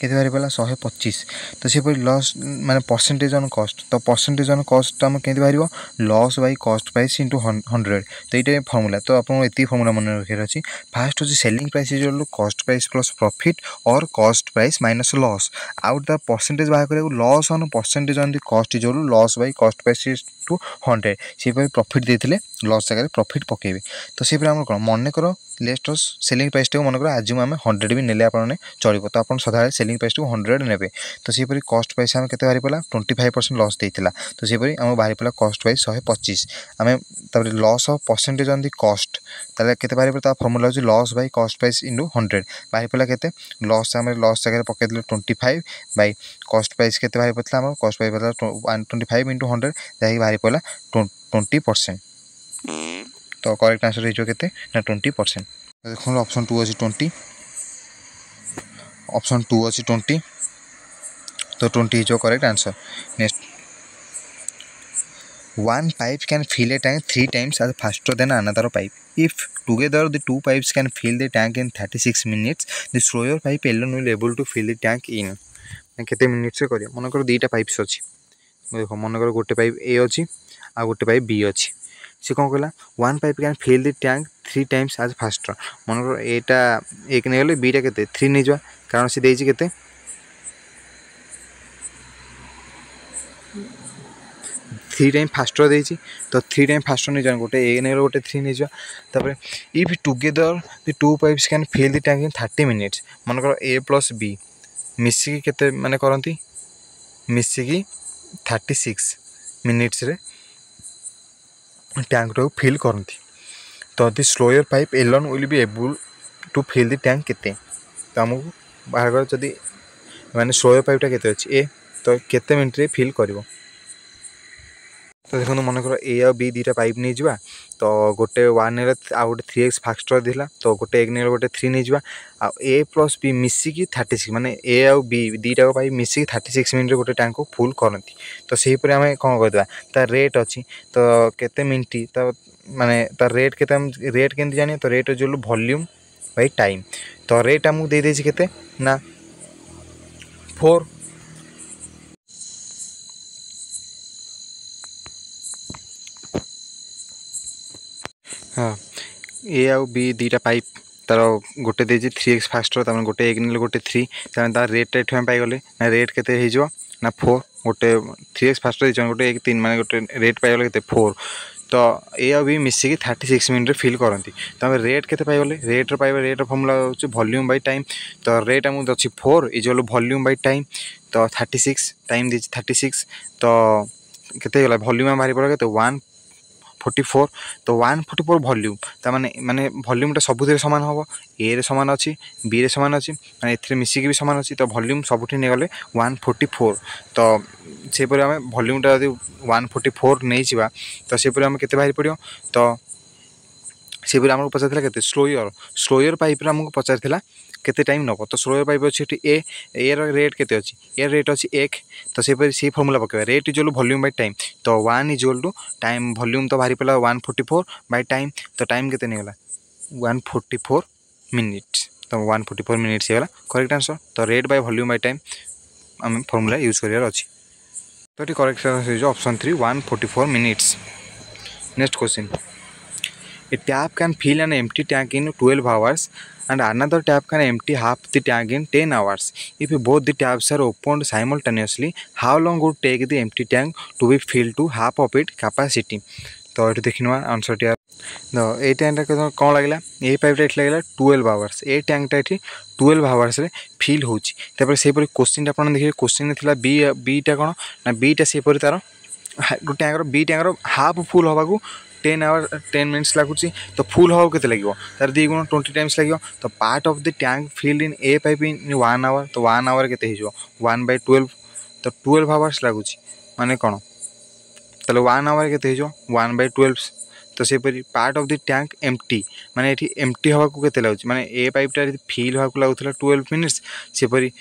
केते बाहर पड़ा 125 तो सेपरी लॉस माने परसेंटेज ऑन कॉस्ट तो परसेंटेज ऑन कॉस्ट आम के बाहर loss by cost price into 100 तो ये फर्मुला तो आपको ये फर्मुला मन रखार अच्छी फास्ट हूँ selling price is equal to cost price plus profit और cost price minus loss out the percentage बाहर करा loss on percentage on the cost is equal to loss by cost price to 100 से profit देते loss जगह profit पकेबे तो से आम कौन मन कर लेस्ट सेलिंग प्राइस टाइम मन कर आज आम 100 भी नेले आपने चलो तो आप सदा सेलिंग प्राइस को 100 ने तो सेपरी कॉस्ट प्राइस आम के बाहर पड़ा 25% लॉस देता तो सेपरी आम बाहर पड़ा कॉस्ट प्राइस 125 आम तब loss of percentage on the cost के बाहर पड़ा फर्मुला हूँ loss by cost price into 100 बाहर पड़ा के लॉस आम लॉस जगह पकईदे 25 बाई कॉस्ट प्राइस के बाहर पड़ा आम कॉस्ट प्राइस पड़ा 25 इंटू 100 जहाँकि बाहर पड़ा 20% तो करेक्ट आंसर हो 20% देखो ऑप्शन 2 अच्छी 20 ऑप्शन 2 अच्छी 20 तो 20 हो correct answer next one pipe can fill a tank 3 times as faster than another pipe if together the 2 pipes can fill the tank in 36 minutes the slower pipe alone will able to fill the tank in केते minutes रे करिया मन कर दुईटा pipes अच्छी देखो मन कर गोटे पाइप ए अच्छी आ गोटे पाइप बी अच्छी सी कौन कहला one pipe can fill the tank 3 times आज फास्टर मन कर एटा एक नहीं गले बीटा केते 3 नहीं जा कारण से देछि केते 3 टाइम फास्टर देछि तो 3 टाइम फास्टर नहीं जा गोटे एक नहीं गले गोटे 3 नहीं जा तापर if together the 2 pipes can fill the tank in 30 minutes मन कर ए प्लस बी मिसिकी केते माने करंती मिसिकी 36 मिनिट्स रे टैंक टाक फिल करती तो the slower pipe alone will be able to fill the tank केते तो आमको बाहर कर जदि माने स्लोयर पाइपटा केते अछि ए तो केते मिनिट रे फिल करिवो तो देखो मन कर ए आ बी दुटा पाइप नहीं जावा तो गोटे 1 ने आ गोटे 3x फास्टर दिला तो गोटे 1 ने गोटे 3 नहीं जावा आ ए प्लस बी मिसिकी 36 माने ए आ बी दुटा पाइप मिसिकी 36 मिनिट रे गोटे टैंक को फुल करती तो सेही पर आम कौन करदे तार रेट अच्छी तो केते मिनिट तो माने तार रेट केते रेट केमती जानी तो रेट जो वॉल्यूम बाई टाइम तो रेट आमको दे देछि केते ना 4 हाँ ए आउ बी दुटा पाइप तार गोटे देछि 3x फास्टर तमें गोटे 1 ने गोटे 3 तार रेट पाइगले ना रेट केते ना 4 गोटे 3x फास्ट गोटे 1 3 माने गोटे रेट पाइगले के 4 तो ये भी मिसिकी 36 मिनट फिल करती तो आम रेट के रेट पाइबा रेट फर्मुला हो वॉल्यूम बाय टाइम तो रेट आमको अच्छी 4 इज वॉल्यूम बाय टाइम तो 36 टाइम दी 36 तो केते गला वॉल्यूम बाहरी पड़ा के 144 तो 144 वॉल्यूम ता माने वॉल्यूमटा सबुथ सामान हम ए रे सामान अच्छी बी रे सामान अच्छी माने एथिरे मिसिकी भी सामान अच्छी तो वॉल्यूम सबुठी नहीं गले 144 तो सेपरि आम वॉल्यूमटा यदि 144 नहीं जावा तो सेपरि आम केते बाहरी पड़ो तो सेपरि आमको पचार के स्लोयर पाइप आमको पचार केते टाइम नब तो स्लोयर पाइप अच्छी ए रेट केते अच्छी ए रेट अच्छी 1 तो से फर्मुला पकेबा rate is volume by time तो 1 इज टू टाइम वॉल्यूम तो बाहरी पड़ा 144 बाय टाइम तो टाइम केते नहीं गला 144 मिनिट्स तो 144 मिनिट्स गला करेक्ट आंसर तो rate by volume by time आम फर्मुला यूज करार अच्छी तो ये correct answer option 3 144 minutes. Next question A tap can fill an empty tank in 12 hours and another tap can empty half the tank in 10 hours. If both the taps are opened simultaneously, how long would take the empty tank to be filled to half of its capacity? तो ये देखना answer T तो ये tank कौन लगे ये पाइपटा ये लगे 12 आवर्स ये टैंकटा ये 12 आवर्स फिल होपर से क्वेश्चन आप देखिए क्वेश्चन थी बीटा कौन ना बीटा से तार tanker B tanker half full होगा 10 आवर 10 मिनट्स लगुच तो फुल हवा के लगे तार 2 गुण 20 टाइम्स लगे तो part of the tank filled in a pipe in 1 hour तो 1 आवर के 1/12 तो 12 आवर्स लगुच माने कौन तो 1 आवर के 1/12 तो सेपरी part of the tank empty माने ये एम्प्टी हवा को के लगुच माने ए पाइपटा फिल हवा को लगुला 12 मिनिट्स सेपरी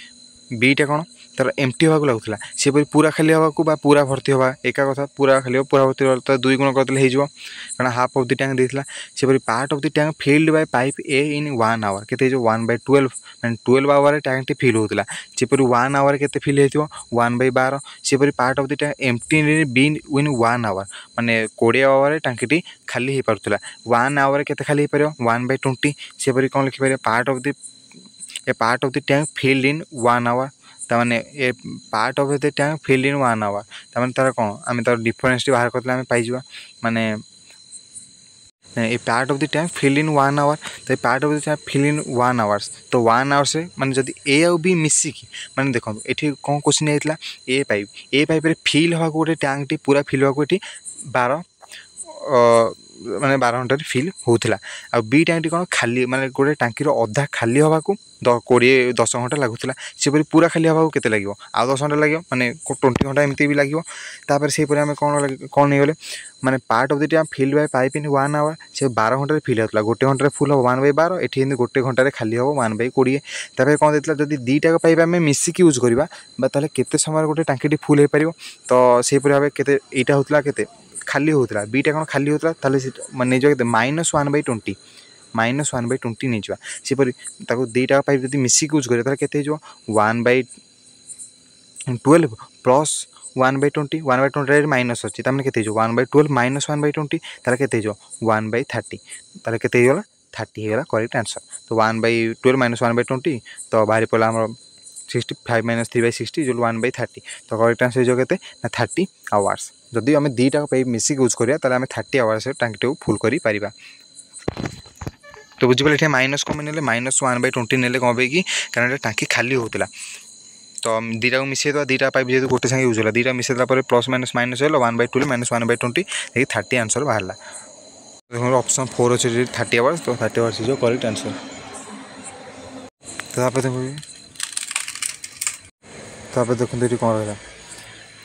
बीटा कौन तार एम्प्टी हवा लगुला सेपरी पूरा खाली हवा को पूरा भर्ती हवा एका कथा पूरा खाली पूरा भर्ती हवा तो 2 गुण करदे हो कारण हाफ ऑफ द टैंक देता सेपरी part of the tank filled by pipe A in 1 hour के 1/12 मैं 12 आवर टैंक फिल होता सेपरी 1 आवर के फिल हो 1/12 सेपरी part of the tank empty be in 1 hour माने 20 आवर टैंकटी खाली हो पार्ला 1 आवर के खाली हो पार 1/20 सेपरी कौन लिखिपर part of the tank filled in 1 hour ताने a part of the tank filled in 1 hour ताने तार कौन आम तार डिफरेंस बाहर करते पाइबा माने a part of the tank filled in 1 hour तो part of the tank filled in 1 hours तो 1 आवर्स माने जदि ए आउ बी मिसिकी माने देखो ये कौन क्वेश्चन होता ए पाइप फिल हवा गोटे टैंक टी पूरा फिल हवा 12 माने 12 घंटे फिल होता आ बी टैंक कौन खाली माने गोटे टांकीर अधा खाली हवा को 10 घंटा लगुला सेपरी पूरा खाली हवा को लगे आ 10 घंटा लगे माने 20 घंटा एमती भी लगे तापर से आम कौन नहीं गले माने part of the tank filled by pipe in 1 hour से 12 घंटे फिल होता गोटे घंटे फुल हम 1/12 ये गोटे घंटे खाली हम 1/20 तापर कौन देता जब दीटा पाइप आम मिसिकी यूज करवा केते समय गोटे टांकी फुल हो पार तो से भाव के यहाँ होता के खाली होता बीटा कौन खाली होता नहीं जो -1/20 -1/20 नहीं जावा सेपरी दीटा पाइप जब मिसिक यूज करें के 1/12 प्लस 1/20 1/20 माइनस अच्छी के 1/12 माइनस 1/20 तार के 1/30 तार के 30 होगा करेक्ट आंसर तो 1/12 माइनस 1/20 तो बाहरी पड़ा आम 65 माइनस 3/60 जो 1/30 तो करेक्ट आंसर हो के 30 आवर्स जदि आम दीटा पाइप मिसिक यूज करा आम 30 आवर्स टांकी फुल कर तो बुझे ये माइनस कम ने -1/20 ने कौन पे कि कारण टांकी खाली होता तो दीटा को मिसेद दीटा पाइप जेहतु गोटे संगे यूज होला दीटा मिसेदला प्लस माइनस माइनस हो 1/12 माइनस 1/20 देखिए 30 आंसर बाहर देखो ऑप्शन 4 अच्छे 30 आवर्स तो 30 आवर्स इज करेक्ट आंसर देखो ये कौन रहा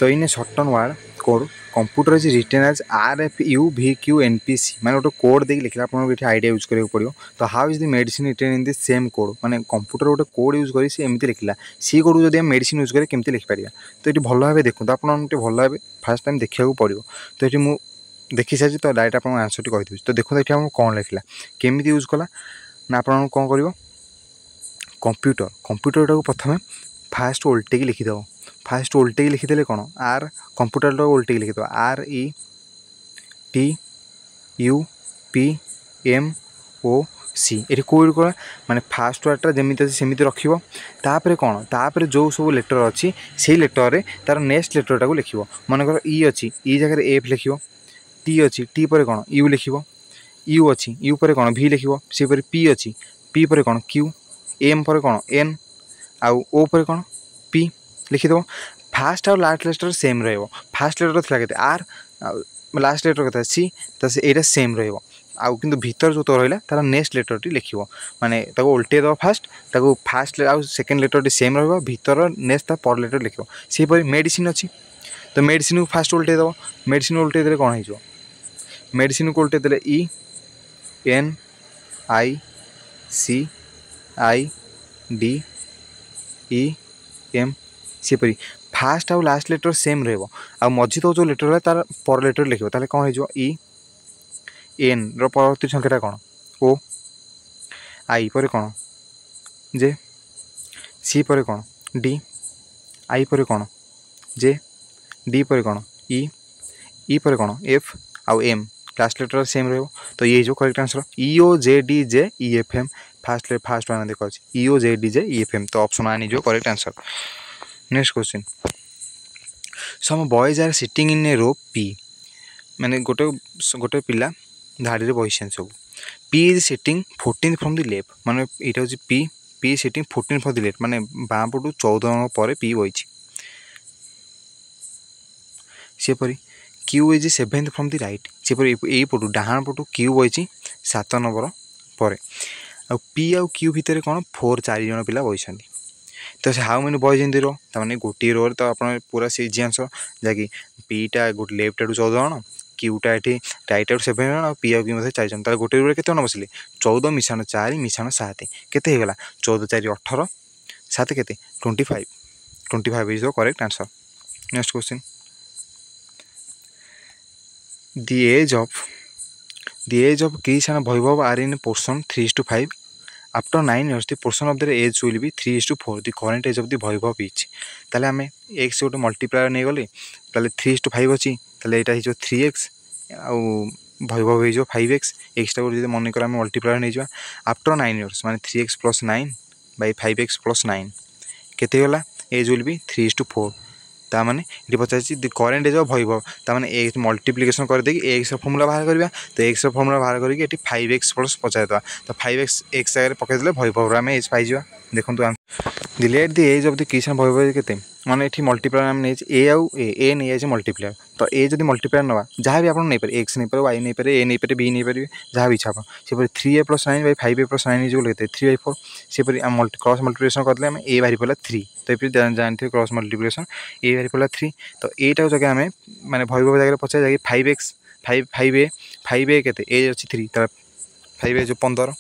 तो in short term word code computer is written as RFUVQNPC माने गोटे कोड देख लिखला आपको आइडिया यूज करा पड़ो तो how is the medicine written in the same code माने कंप्यूटर गोटे कोड यूज करी से एमती लिखला सी कोड जब हम मेडिसिन यूज करें केमती लिखिपर तो ये भल भाव देखो आपको भल भाव फास्ट टाइम देखा पड़ो तो ये मुझे देखी सारी तो डायरेक्ट आप आंसर टी कही तो देखो ये आम कौन लिखला केमी यूज कला ना आप कौन कर कंप्यूटर को प्रथम फास्ट ओल्टेक लिखिदेव फास्ट ओल्टेक लिखिदे कौन आर कंप्यूटर ओल्टेक लिखिदेव RETUPMO सी ये कोड कला माने फास्ट वर्डटा जमीती अच्छे सेमती रखिबो तापर कौन तापर जो सब लेटर अच्छी से लेटर तार नेक्स्ट लेटरटा को लिखिबो मनकर ई अच्छी ई जगह एफ लिखिबो टी अच्छी टी पर कौन यू लिखिबो यू अच्छी यू पर कौन भी लिखिबो से पर पी अच्छी पी पर कौन क्यू एम पर कौन एन आउ ओ पर कौन पी लिखिदेव फास्ट आउ लास्ट लेटर सेम रहिबो फास्ट लेटर थिला केते आर लास्ट लेटर केते सी तो एटा सेम रहिबो आउ किंतु भीतर जो तो रहिला तार नेक्स्ट लेटर टी लिखिबो माने ताको उल्टे दो फास्ट आउ सेकंड लेटर टी सेम रहिबो भीतर नेक्स्ट ता पर लेटर लिखिबो से पर मेडिसिन अछि तो मेडिसिन को फास्ट उल्टे दो मेडिसिन उल्टे देले कोन हिजो मेडिसिन को उल्टे देले E N I C I D E M सेपरी फास्ट आउ लास्ट लेटर सेम रहिबो आ मझी तो जो लेटर है तार पर लेटर लिखिबो ताले कोन हिजो ई एन रो परवर्ती संख्याटा कोन ओ आई पर कोन जे सी पर कोन डी आई पर कोन जे डी पर कोन ई पर कोन एफ आउ एम लास्ट लेटर सेम रहिबो तो ये जो correct answer E O J D J E F M first one देखो E O J D J E F M तो ऑप्शन वन जो correct answer next question some boys are sitting in a row P माने गोटे गोटे पिला धाड़ी रे बहिसेन सब P is sitting 14 from the left माने एटा होची P P sitting 14 from the left माने बाम पटू 14 पर पी बहिची सेपरी Q is 7th from the right सेपरी ए पटू डाहाण पटू क्यू बहिची 7 नंबर पर आ पी आउ क्यू भितर कोन 4 4 जन पिला बहिसंदी तो how many boys in the row ताने गोटी रो तो आप पूरा सीजी आंसर जहाँकि पीटा गोटे लेफ्ट आड़ू 14 जन क्यूटा ये राइट आड़ू 7 जन और पी आउ क्यू 4 जन तार गोटे रो केते जन बसिले 14 मिशाण 4 मिशाण 7 केते हेगला 14 4 18 7 केते 25 is the correct answer next question the age of Krish and Vaibhav are in portion 3:5 after 9 years the portion of their age will be 3:4 the current age of the Vaibhav is ताले हमें x गोटे multiplier नहीं गले ताले 3:5 अछि ताले एटा हिजो 3x आ Vaibhav हिजो 5x x टा को मन कर हमें मल्टीप्लायर नहीं जा आफ्टर 9 years माने 3x + 9 by 5x + 9 केते होला एज विल बी 3:4 ता माने ये पचासी द करेंट एज ऑफ भैभव ता माने एक मल्टीप्लिकेशन कर देगी एक्स फॉर्मूला बाहर करबा तो एक्स फॉर्मूला बाहर करके एटी 5x प्लस पचाई दवा तो 5x एक्स आगे पकई देले भैभव आम एज पाई जा देखंतु डिलेट द एज ऑफ द किसान भैभव केते माने एठी मल्टीप्लायर आम नै ए आउ ए नै आइ मल्टीप्लायर तो ए जदी मल्टीप्लायर नवा जहाँ भी आपन नै पारे x नै पारे y नै पारे a नै पारे b नै पारे जहाँ भी इच्छा आपन से पर 3a + 9 by 5a + 9 जो लेते 3/4 से पर हम क्रॉस मल्टीप्लिकेशन करले हम a बाहरी पला 3 तो फिर जानते क्रॉस मल्टीप्लिकेशन a बाहरी पला 3 तो एटा जगह हमें माने भैभव जगह पछा जाके 5x 5a केते a अछि 3 त 5a जो 15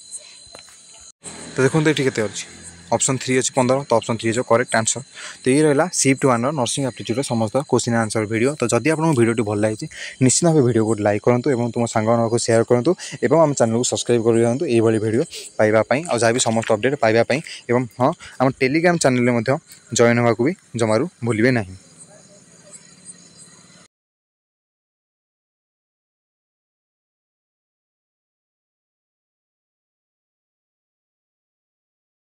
तो देखो एठी केते अछि ऑप्शन 3 अच्छी 15 तो ऑप्शन 3 जो करेक्ट आंसर तो ये रहा शिफ्ट 1 नर्सिंग एप्टीट्यूड समस्त क्वेश्चन आंसर वीडियो तो जदि आपको वीडियो भल लगी निश्चित भाव वीडियो को लाइक करूँ और तुम सांग को शेयर करूँ और आम चैनल को सब्सक्राइब कर दिखाँ ये वीडियो पाइबापी और जहाँ भी समस्त अपडेट पाइबापी और हाँ आम टेलीग्राम चैनल में जॉइन होगा भी जमारू भूलिए नहीं।